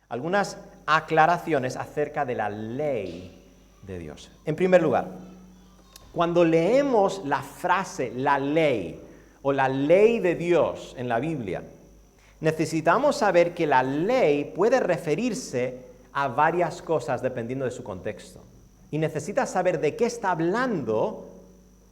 Algunas aclaraciones acerca de la ley de Dios. En primer lugar, cuando leemos la frase la ley o la ley de Dios en la Biblia, necesitamos saber que la ley puede referirse a varias cosas dependiendo de su contexto. Y necesitas saber de qué está hablando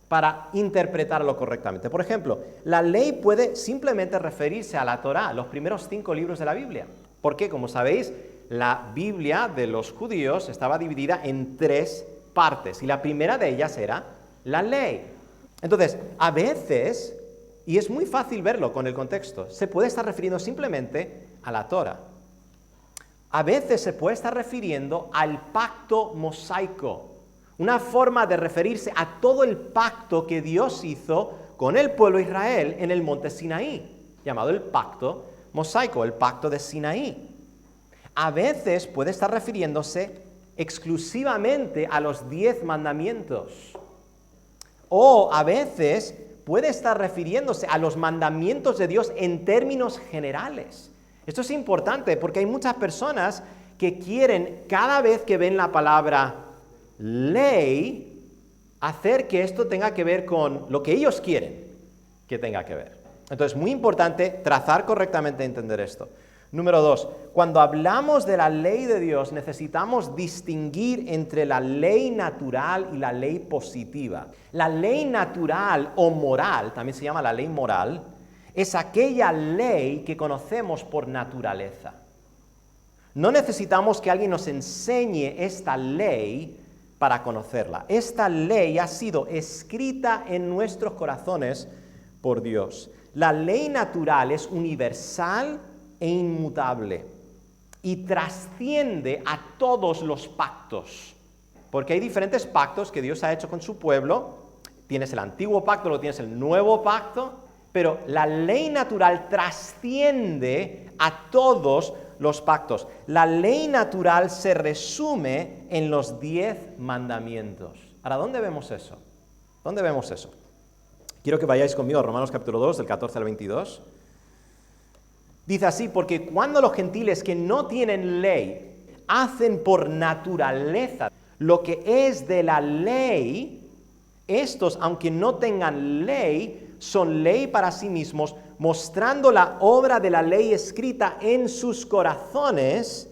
para interpretarlo correctamente. Por ejemplo, la ley puede simplemente referirse a la Torá, los primeros 5 libros de la Biblia. Porque, como sabéis, la Biblia de los judíos estaba dividida en 3 partes, y la primera de ellas era la ley. Entonces, a veces, y es muy fácil verlo con el contexto, se puede estar refiriendo simplemente a la Torá. A veces se puede estar refiriendo al pacto mosaico, una forma de referirse a todo el pacto que Dios hizo con el pueblo de Israel en el monte Sinaí, llamado el pacto mosaico, el pacto de Sinaí. A veces puede estar refiriéndose exclusivamente a los 10 mandamientos. O a veces puede estar refiriéndose a los mandamientos de Dios en términos generales. Esto es importante porque hay muchas personas que quieren, cada vez que ven la palabra ley, hacer que esto tenga que ver con lo que ellos quieren que tenga que ver. Entonces, muy importante trazar correctamente y entender esto. Número 2, cuando hablamos de la ley de Dios, necesitamos distinguir entre la ley natural y la ley positiva. La ley natural o moral, también se llama la ley moral, es aquella ley que conocemos por naturaleza. No necesitamos que alguien nos enseñe esta ley para conocerla. Esta ley ha sido escrita en nuestros corazones por Dios. La ley natural es universal e inmutable y trasciende a todos los pactos, porque hay diferentes pactos que Dios ha hecho con su pueblo. Tienes el antiguo pacto, luego tienes el nuevo pacto, pero la ley natural trasciende a todos los pactos. La ley natural se resume en los 10 mandamientos. Ahora, ¿dónde vemos eso? ¿Dónde vemos eso? Quiero que vayáis conmigo a Romanos capítulo 2, del 14 al 22. Dice así: porque cuando los gentiles que no tienen ley hacen por naturaleza lo que es de la ley, estos, aunque no tengan ley, son ley para sí mismos, mostrando la obra de la ley escrita en sus corazones,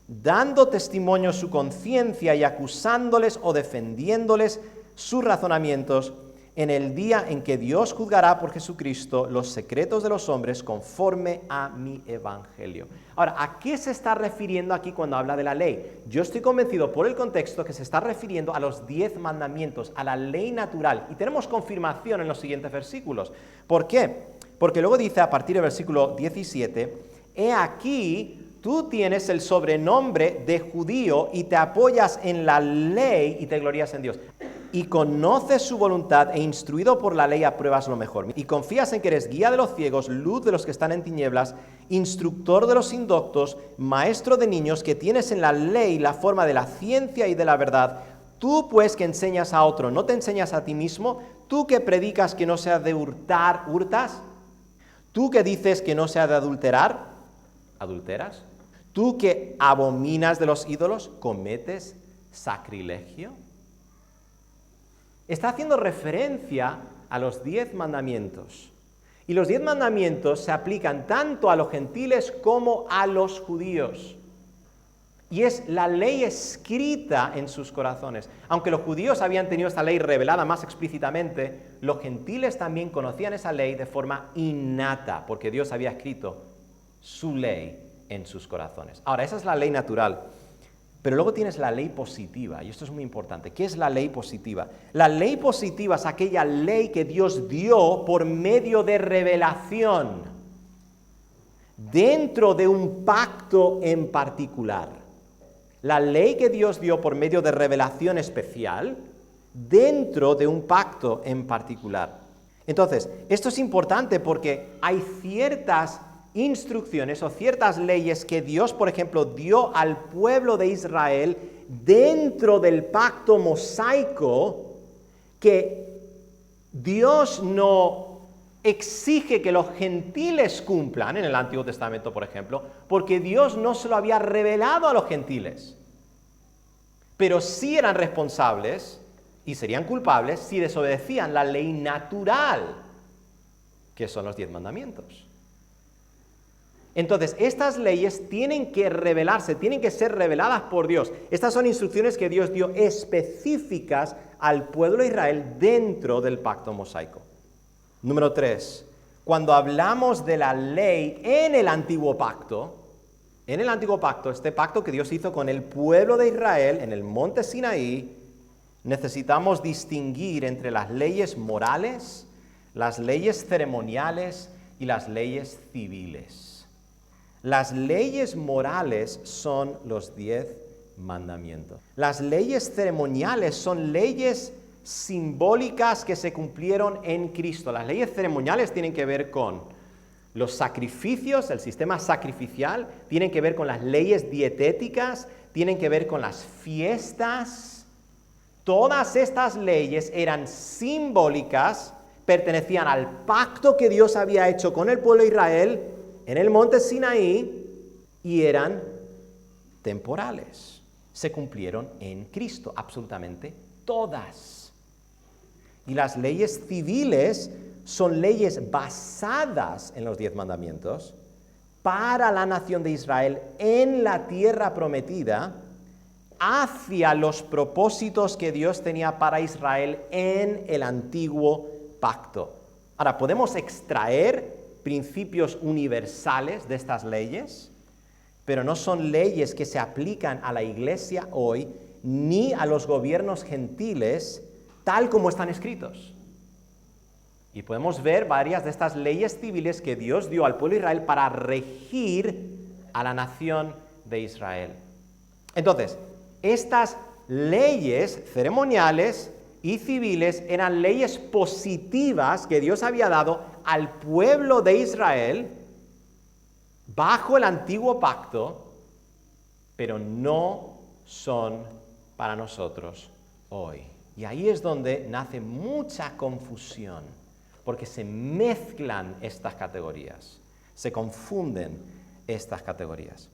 dando testimonio a su conciencia y acusándoles o defendiéndoles sus razonamientos en el día en que Dios juzgará por Jesucristo los secretos de los hombres conforme a mi evangelio. Ahora, ¿a qué se está refiriendo aquí cuando habla de la ley? Yo estoy convencido por el contexto que se está refiriendo a los 10 mandamientos, a la ley natural, y tenemos confirmación en los siguientes versículos. ¿Por qué? Porque luego dice a partir del versículo 17, he aquí, tú tienes el sobrenombre de judío y te apoyas en la ley y te glorías en Dios. Y conoces su voluntad e instruido por la ley apruebas lo mejor. Y confías en que eres guía de los ciegos, luz de los que están en tinieblas, instructor de los indoctos, maestro de niños, que tienes en la ley la forma de la ciencia y de la verdad. Tú pues que enseñas a otro, ¿no te enseñas a ti mismo? Tú que predicas que no se ha de hurtar, ¿hurtas? Tú que dices que no se ha de adulterar, ¿adulteras? Tú que abominas de los ídolos, ¿cometes sacrilegio? Está haciendo referencia a los 10 mandamientos. Y los 10 mandamientos se aplican tanto a los gentiles como a los judíos. Y es la ley escrita en sus corazones. Aunque los judíos habían tenido esta ley revelada más explícitamente, los gentiles también conocían esa ley de forma innata, porque Dios había escrito su ley en sus corazones. Ahora, esa es la ley natural. Pero luego tienes la ley positiva, y esto es muy importante. ¿Qué es la ley positiva? La ley positiva es aquella ley que Dios dio por medio de revelación, dentro de un pacto en particular. La ley que Dios dio por medio de revelación especial, dentro de un pacto en particular. Entonces, esto es importante porque hay ciertas instrucciones o ciertas leyes que Dios, por ejemplo, dio al pueblo de Israel dentro del pacto mosaico, que Dios no exige que los gentiles cumplan en el Antiguo Testamento, por ejemplo, porque Dios no se lo había revelado a los gentiles. Pero sí eran responsables y serían culpables si desobedecían la ley natural, que son los 10 mandamientos. Entonces, estas leyes tienen que revelarse, tienen que ser reveladas por Dios. Estas son instrucciones que Dios dio específicas al pueblo de Israel dentro del pacto mosaico. Número 3, cuando hablamos de la ley en el antiguo pacto, este pacto que Dios hizo con el pueblo de Israel en el monte Sinaí, necesitamos distinguir entre las leyes morales, las leyes ceremoniales y las leyes civiles. Las leyes morales son los 10 mandamientos. Las leyes ceremoniales son leyes simbólicas que se cumplieron en Cristo. Las leyes ceremoniales tienen que ver con los sacrificios, el sistema sacrificial, tienen que ver con las leyes dietéticas, tienen que ver con las fiestas. Todas estas leyes eran simbólicas, pertenecían al pacto que Dios había hecho con el pueblo de Israel en el monte Sinaí y eran temporales. Se cumplieron en Cristo, absolutamente todas. Y las leyes civiles son leyes basadas en los 10 mandamientos para la nación de Israel en la tierra prometida hacia los propósitos que Dios tenía para Israel en el antiguo pacto. Ahora, podemos extraer principios universales de estas leyes, pero no son leyes que se aplican a la iglesia hoy ni a los gobiernos gentiles tal como están escritos. Y podemos ver varias de estas leyes civiles que Dios dio al pueblo de Israel para regir a la nación de Israel. Entonces, estas leyes ceremoniales y civiles eran leyes positivas que Dios había dado al pueblo de Israel bajo el antiguo pacto, pero no son para nosotros hoy. Y ahí es donde nace mucha confusión, porque se mezclan estas categorías, se confunden estas categorías.